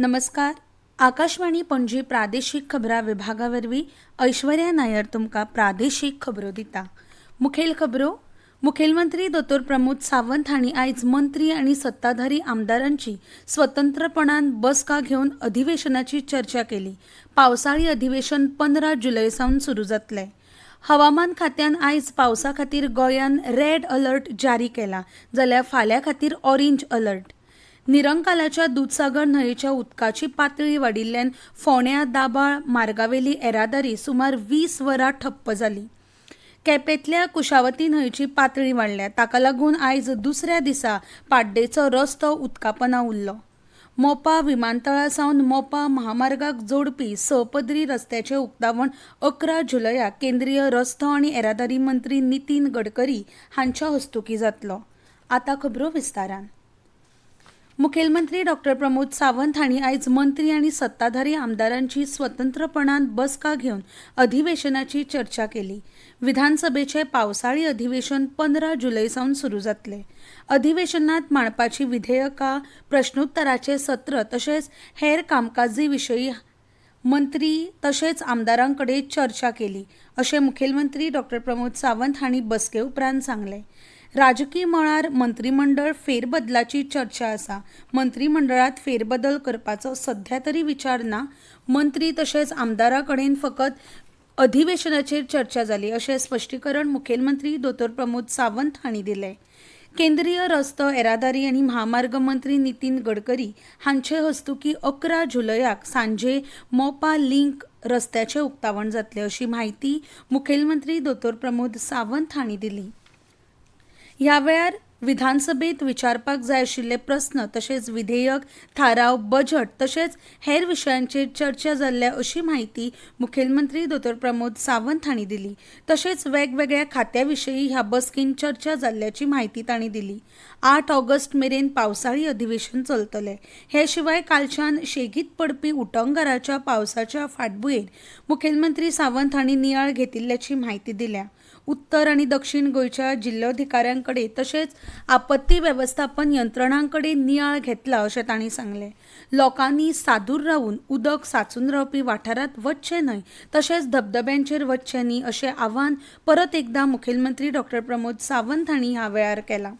नमस्कार. आकाशवाणी पणजी प्रादेशीक खबरां विभागावरवीं ऐश्वर्या नायर तुमकां प्रादेशीक खबरो दिता. मुखेल खबरो. मुखेलमंत्री दोतोर प्रमोद सावंत हांणी आयज मंत्री आनी सत्ताधारी आमदारांची स्वतंत्रपणान बसका घेवन अधिवेशनाची चर्चा केली. पावसाळी अधिवेशन 15 जुलय सावन सुरू जातलें. हवामान खात्यान आयज पावसा खातीर गोंयान रेड अलर्ट जारी केला, जाल्यार फाल्यां खातीर ऑरेंज अलर्ट. निरंकालाच्या दूधसागर न्हंयेच्या उदकाची पातळी वाडिल्ल्यान फोंड्या दाबाळ मार्गावेली येरादारी सुमार 20 वरां ठप्प जाली. केपेंतल्या कुशावती न्हंयची पातळी वाडल्या, ताका लागून आयज दुसऱ्या दिसा पाड्डेचो रस्तो उदकापना उरलो. मोपा विमानतळा सावन मोपा महामार्गाक जोडपी 6 पदरी रस्त्याचें उक्तावण 11 जुलयाक केंद्रीय रस्तो आनी येरादारी मंत्री नितीन गडकरी हांच्या हस्तुकीं जातलो. आतां खबरो विस्तारान. मुखेलमंत्री डॉक्टर प्रमोद सावंत हांणी आयज मंत्री आनी सत्ताधारी आमदारांची स्वतंत्रपणान बसका घेवन अधिवेशनाची चर्चा केली. विधानसभेचें पावसाळी अधिवेशन 15 जुलय सावन सुरू जातलें. अधिवेशनात मांडपाची विधेयकां, प्रश्नोत्तराचें सत्र तशेंच हेर कामकाजी विशयी मंत्री तशेंच आमदारांकडे चर्चा केली, अशें मुखेलमंत्री डॉक्टर प्रमोद सावंत हांणी बसके उपरांत सांगलें. राजकी मळार मंत्रिमंडळ फेरबदलाची चर्चा आसा. मंत्रिमंडळात फेरबदल करपाचो सध्या तरी विचार ना. मंत्री तशेंच आमदारां कडेन फकत अधिवेशनाचेर चर्चा जाली, अशें स्पश्टीकरण मुखेलमंत्री दोतोर प्रमोद सावंत हांणी दिलें. केंद्रीय रस्तो येरादारी आनी महामार्ग मंत्री नितीन गडकरी हांचे हस्तुकीं 11 जुलयाक सांजे मोपा लिंक रस्त्याचें उक्तावण जातलें, अशी माहिती मुखेलमंत्री दोतोर प्रमोद सावंत हांणी दिली. ह्या वेळार विधानसभेत विचारपाक जाय आशिल्ले प्रस्न तशेंच विधेयक, थाराव, बजट तशेंच हेर विशयांचेर चर्चा जाल्ल्या अशी माहिती मुखेलमंत्री दोतोर प्रमोद सावंत हांणी दिली. तशेंच वेगवेगळ्या खात्या विशयी ह्या बसकेन चर्चा जाल्ल्याची माहिती तांणी दिली. 8 ऑगस्ट मेरेन पावसाळी अधिवेशन चलतलें. हे शिवाय कालच्यान शेगीत पडपी उटंगराच्या पावसाच्या फाटभुंयेर मुखेलमंत्री सावंत हांणी नियाळ घेतिल्ल्याची माहिती दिल्या. उत्तर आनी दक्षिण गोंयच्या जिल्लोधिकाऱ्यांकडे तशेंच आपत्ती वेवस्थापन यंत्रणांकडे नियाळ घेतला, अशें तांणी सांगलें. लोकांनी सादूर रावन उदक सांचून रावपी वाठारांत वचचें न्हय तशेंच धबधब्यांचेर वचचें न्हय अशें आवाहन परत एकदा मुखेलमंत्री डॉक्टर प्रमोद सावंत हांणी ह्या वेळार केलां.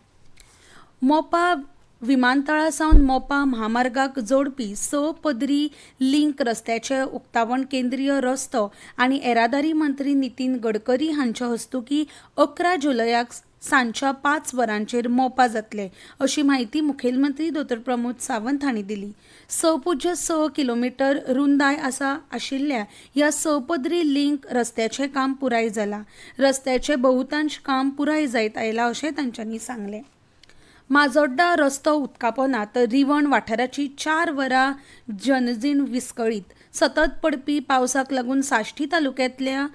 मोपा विमानतळा सावन मोपा महामार्गाक जोडपी 6 पदरी लिंक रस्त्याचें उक्तावण केंद्रीय रस्तो आनी येरादारी मंत्री नितीन गडकरी हांच्या हस्तुकीं 11 जुलयाक सांजच्या 5 वरांचेर मोपा जातलें, अशी माहिती मुखेलमंत्री दोतोर प्रमोद सावंत हांणी दिली. 6.6 किलोमीटर रुंदाय आशिल्ल्या ह्या 6 पदरी लिंक रस्त्याचें काम पुराय जालां. रस्त्याचें बहुतांश काम पुराय जायत आयलां, अशें तांच्यांनी सांगलें. माजोड्डा रस्तो उदकापना तर रिवण वाठाराची 4 वरां जनजीण विस्कळीत. सतत पडपी पावसाक लागून साश्टी तालुक्यांतल्या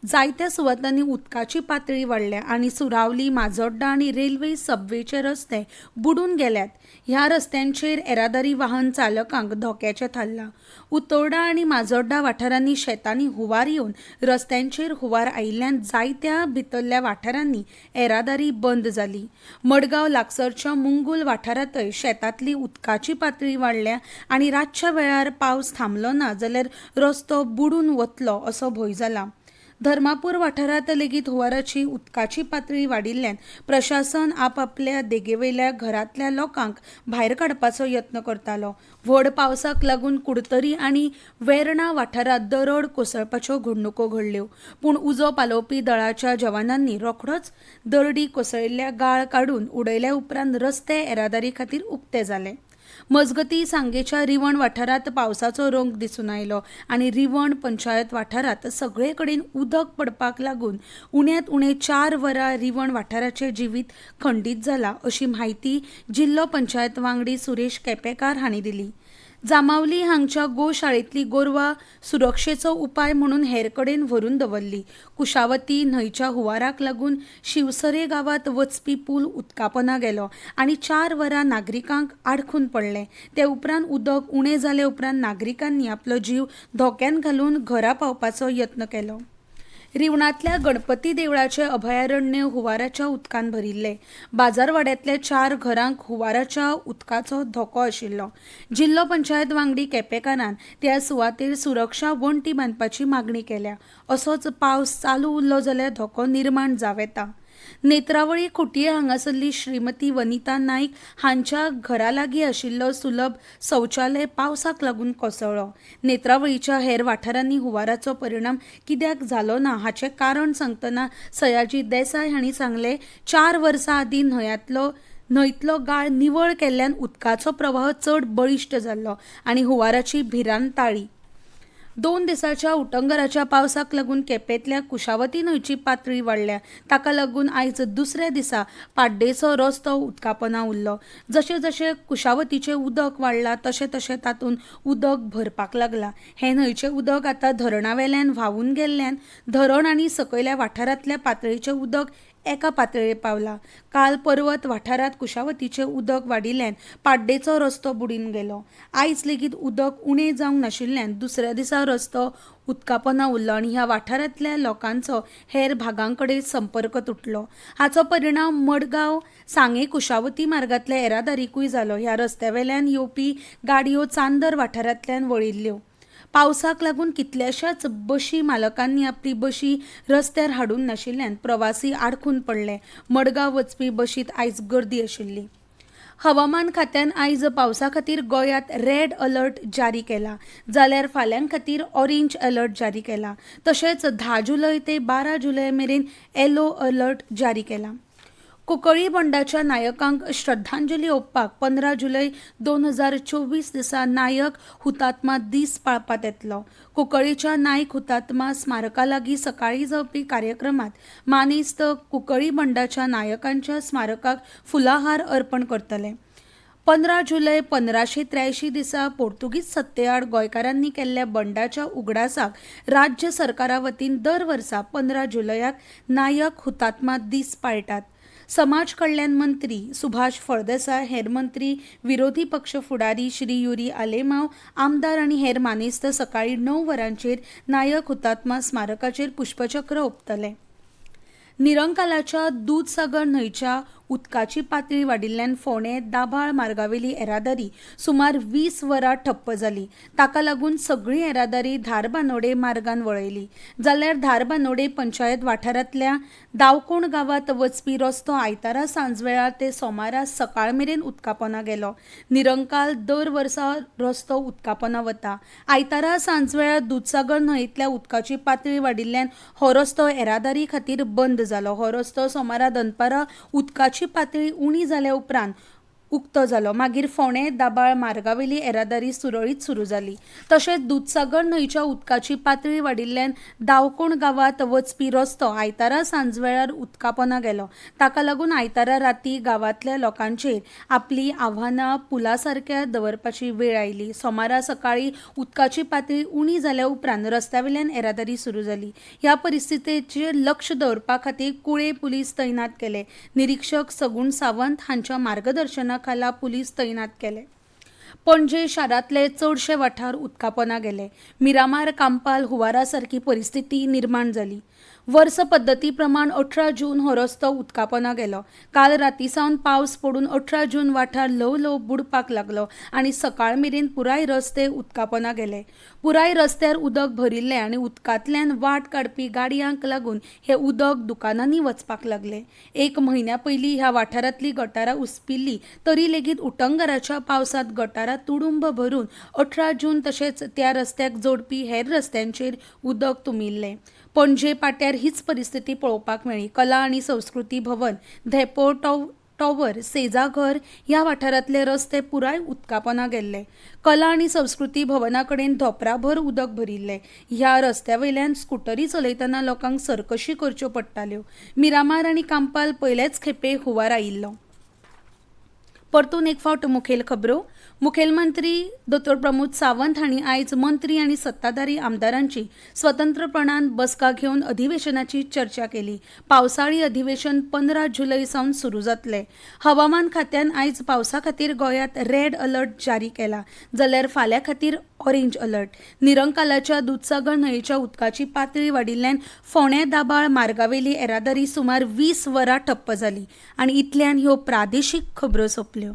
जायत्या सुवातांनी उदकाची पातळी वाडल्या आनी सुरावली, माजोड्डा आनी रेल्वे सबवेचे रस्ते बुडून गेल्यात. ह्या रस्त्यांचेर येरादारी वाहन चालकांक धोक्याचें थारलां. उतोर्डा आनी माजोड्डा वाठारांनी शेतांनी हुंवार येवन रस्त्यांचेर हुंवार आयिल्ल्यान जायत्या भितरल्या वाठारांनी येरादारी बंद जाली. मडगांव लागसरच्या मुंगूल वाठारांतय शेतांतली उदकाची पातळी वाडल्या आनी रातच्या वेळार पावस थांबलो ना जाल्यार रस्तो बुडून वतलो असो भंय जाला. धर्मापूर वाठारांत लेगीत हुंवाराची उदकाची पातळी वाडिल्ल्यान प्रशासन आपापल्या देगेवयल्या घरांतल्या लोकांक भायर काडपाचो यत्न करतालो. व्हड पावसाक लागून कुडतरी आनी वेर्णा वाठारांत दरड कोसळपाच्यो घडणुको घडल्यो, पूण उजो पालोवपी दळाच्या जवानांनी रोखडोच दरडी कोसळिल्ल्या गाळ काडून उडयल्या उपरांत रस्ते येरादारी खातीर उक्ते जाले. मजगतीं सांगेच्या रिवण वाठारांत पावसाचो रोंग दिसून आयलो आनी रिवण पंचायत वाठारांत सगळे कडेन उदक पडपाक लागून उण्यांत उणें 4 वरां रिवण वाठाराचें जिवीत खंडीत जालां, अशी माहिती जिल्लो पंचायत वांगडी सुरेश केपेकार हांणी दिली. जामावली हांगच्या गोशाळेंतली गोरवां सुरक्षेचो उपाय म्हणून हेर कडेन व्हरून दवरली. कुशावती न्हंयच्या हुंवाराक लागून शिवसरे गांवांत वचपी पूल उदकापना गेलो आनी 4 वरां नागरिकांक आडखून पडले. ते उपरांत उदक उणें जाले उपरांत नागरिकांनी आपलो जीव धोक्यान घालून घरा पावपाचो यत्न केलो. रिवणातल्या गणपती देवळाचे अभयारण्य हुंवाराच्या उदकान भरिल्ले. बाजारवाड्यातल्या 4 घरांक हुंवाराच्या उदकाचो धोको आशिल्लो. जिल्लो पंचायत वांगडी केपेकारान त्या सुवातेर सुरक्षा वण्टी बांदपाची मागणी केल्या. असोच पावस चालू उरलो जाल्यार धोको निर्माण जाव येता. नेत्रावळी खुटये हांगासरली श्रीमती वनिता नाईक हांच्या घरा लागीं आशिल्लो सुलभ शौचालय पावसाक लागून कोसळ्ळो. नेत्रावळीच्या हेर वाठारांनी हुंवाराचो परिणाम कित्याक जालो ना हाचें कारण सांगतना सयाजी देसाय हांणी सांगलें, 4 वर्सां आदीं न्हंयतलो गाळ निवळ केल्ल्यान उदकाचो प्रवाह चड बळिश्ट जाल्लो आनी हुंवाराची भिरांत ताळी. 2 दिसाच्या उटंगराच्या पावसाक लागून केपेंतल्या कुशावती न्हंयची पातळी वाडल्या. ताका लागून आयज दुसऱ्या दिसा पाड्डेचो रस्तो उदकापना उरलो. जशें जशें कुशावतीचें उदक वाडलां तशें तशें तातूंत उदक भरपाक लागलां. हे न्हंयचें उदक आतां धरणावेल्यान व्हांवून गेल्ल्यान धरण आनी सकयल्या वाठारांतल्या पातळीचें उदक एका पातळेर पावला. काल पर्वत वाठारांत कुशावतीचें उदक वाडिल्ल्यान पाड्डेचो रस्तो बुडीन गेलो. आयज लेगीत उदक उणें जावंक नाशिल्ल्यान दुसऱ्या दिसा रस्तो उदकापना उरलो आनी ह्या वाठारांतल्या लोकांचो हेर भागांकडेन संपर्क तुटलो. हाचो परिणाम मडगांव सांगे कुशावती मार्गांतल्या येरादारीकूय जालो. ह्या रस्त्यावेल्यान येवपी गाडयो चांदर वाठारांतल्यान वळिल्ल्यो. पावसाक लागून कितल्याशाच बशी मालकांनी आपली बशी रस्त्यार हाडून नाशिल्ल्यान प्रवासी आडखून पडले. मडगांव वचपी बशींत आयज गर्दी आशिल्ली. हवामान खात्यान आयज पावसा खातीर गोंयांत रेड अलर्ट जारी केला जाल्यार फाल्यां खातीर ऑरेंज अलर्ट जारी केला. तशेंच 10 जुलय ते 12 जुलय मेरेन येलो अलर्ट जारी केला. कुंकळ्ळी बंडाच्या नायकांक श्रद्धांजली ओंपपाक 15 जुलय 2024 दिसा नायक हुतात्मा दीस पाळपात येतलो. कुंकळ्ळीच्या नायक हुतात्मा स्मारका लागीं सकाळीं जावपी कार्यक्रमात मानेस्त कुंकळ्ळी बंडाच्या नायकांच्या स्मारकाक फुलाहार अर्पण करतले. 15 जुलय 1583 दिसा पोर्तुगीज सत्तेआड गोंयकारांनी केल्ल्या बंडाच्या उगडासाक राज्य सरकारा वतीन दर वर्सा 15 जुलयाक नायक हुतात्मा दीस पाळटात. समाज कल्याण मंत्री सुभाष फळदेसाय, हेर मंत्री, विरोधी पक्ष फुडारी श्री युरी आलेमांव, आमदार आनी हेर मानेस्त सकाळीं 9 वरांचेर नायक हुतात्मा स्मारकाचेर पुष्पचक्र ओंपतले. निरंकालाच्या दूदसागर न्हंयच्या उदकाची पातळी वाडिल्ल्यान फोंडे दाभाळ मार्गावेली येरादारी सुमार 20 वरां ठप्प जाली. ताका लागून सगळी येरादारी धारबांदोडे मार्गान वळयली. जाल्यार धारबांदोडे पंचायत वाठारांतल्या दावकोण गांवांत वचपी रस्तो आयतारा सांजवेळा ते सोमारा सकाळ मेरेन उदकापना गेलो. निरंकाल दर वर्सा रस्तो उदकापना वता. आयतारा सांजवेळा दूदसागर न्हंयेंतल्या उदकाची पातळी वाडिल्ल्यान हो रस्तो येरादारी खातीर बंद जालो. हो रस्तो सोमारा दनपारा उदकाची पातळी उणी जाल्या उपरांत उक्तो जालो. मागीर फोंडे दाबाळ मार्गावेली येरादारी सुरळीत सुरू जाली. तशेंच दूदसागर न्हंयच्या उदकाची पातळी वाडिल्ल्यान दावकोण गांवांत वचपी रस्तो आयतारा सांजवेळार उदकापना गेलो. ताका लागून आयतारा रातीं गांवांतल्या लोकांचेर आपली आव्हानां पुला सारक्या दवरपाची वेळ आयली. सोमारा सकाळीं उदकाची पातळी उणी जाल्या उपरांत रस्त्यावेल्यान येरादारी सुरू जाली. ह्या परिस्थितीचेर लक्ष दवरपा खातीर कुळे पुलीस तैनात केले. निरीक्षक सगूण सावंत हांच्या मार्गदर्शना खाला पुलीस तैनात केले. पणजे शारांतले चडशे वाठार उदकापना गेले. मिरामार कांपाल हुंवारा सारकी परिस्थिती निर्माण जाली. वर्स पद्दती प्रमाण 18 जून हो रस्तो उदकापना गेलो. काल रातीसावन पावस पडून 18 जून वाठार ल्हव ल्हव बुडपाक लागलो आनी सकाळ मेरेन पुराय रस्ते उदकापना गेले. पुराय रस्त्यार उदक भरिल्ले आनी उदकांतल्यान वाट काडपी गाडयांक लागून हे उदक दुकानांनी वचपाक लागले. 1 म्हयन्या पयलीं ह्या वाठारांतली गटारां उस्पिल्ली तरी लेगीत उटंगराच्या पावसांत गटारां तुडुंब भरून 18 जून तशेंच त्या रस्त्याक जोडपी हेर रस्त्यांचेर उदक तुंबिल्लें. पणजे पाट्यार हीच परिस्थिती पळोवपाक मेळ्ळी. कला आनी संस्कृती भवन, धेपो टॉवर, सेजाघर ह्या वाठारांतले रस्ते पुराय उदकापना गेल्ले. कला आनी संस्कृती भवना कडेन धोपराभर उदक भरिल्लें. ह्या रस्त्यावयल्यान स्कुटरी चलयतना लोकांक सरकशी करच्यो पडटाल्यो. मिरामार आनी कांपाल पयलेच खेपे हुंवार आयिल्लो. परतून एक फावट मुखेल खबरो. मुखेलमंत्री दोतोर प्रमोद सावंत हांणी आयज मंत्री आनी सत्ताधारी आमदारांची स्वतंत्रपणान बसका घेवन अधिवेशनाची चर्चा केली। पावसाळी अधिवेशन 15 जुलय सावन सुरू जातले। हवामान खात्यान आयज पावसा खातीर गोंयांत रेड अलर्ट जारी केला, जाल्यार फाल्यां खातीर ऑरेंज अलर्ट। निरंकालाच्या दूधसागर न्हंयेच्या उदकाची पातळी वाडिल्ल्यान फोंडे दाबाळ मार्गावेली येरादारी सुमार 20 वरां ठप्प जाली। आनी इतल्यान ह्यो प्रादेशीक खबरो सोंपल्यो।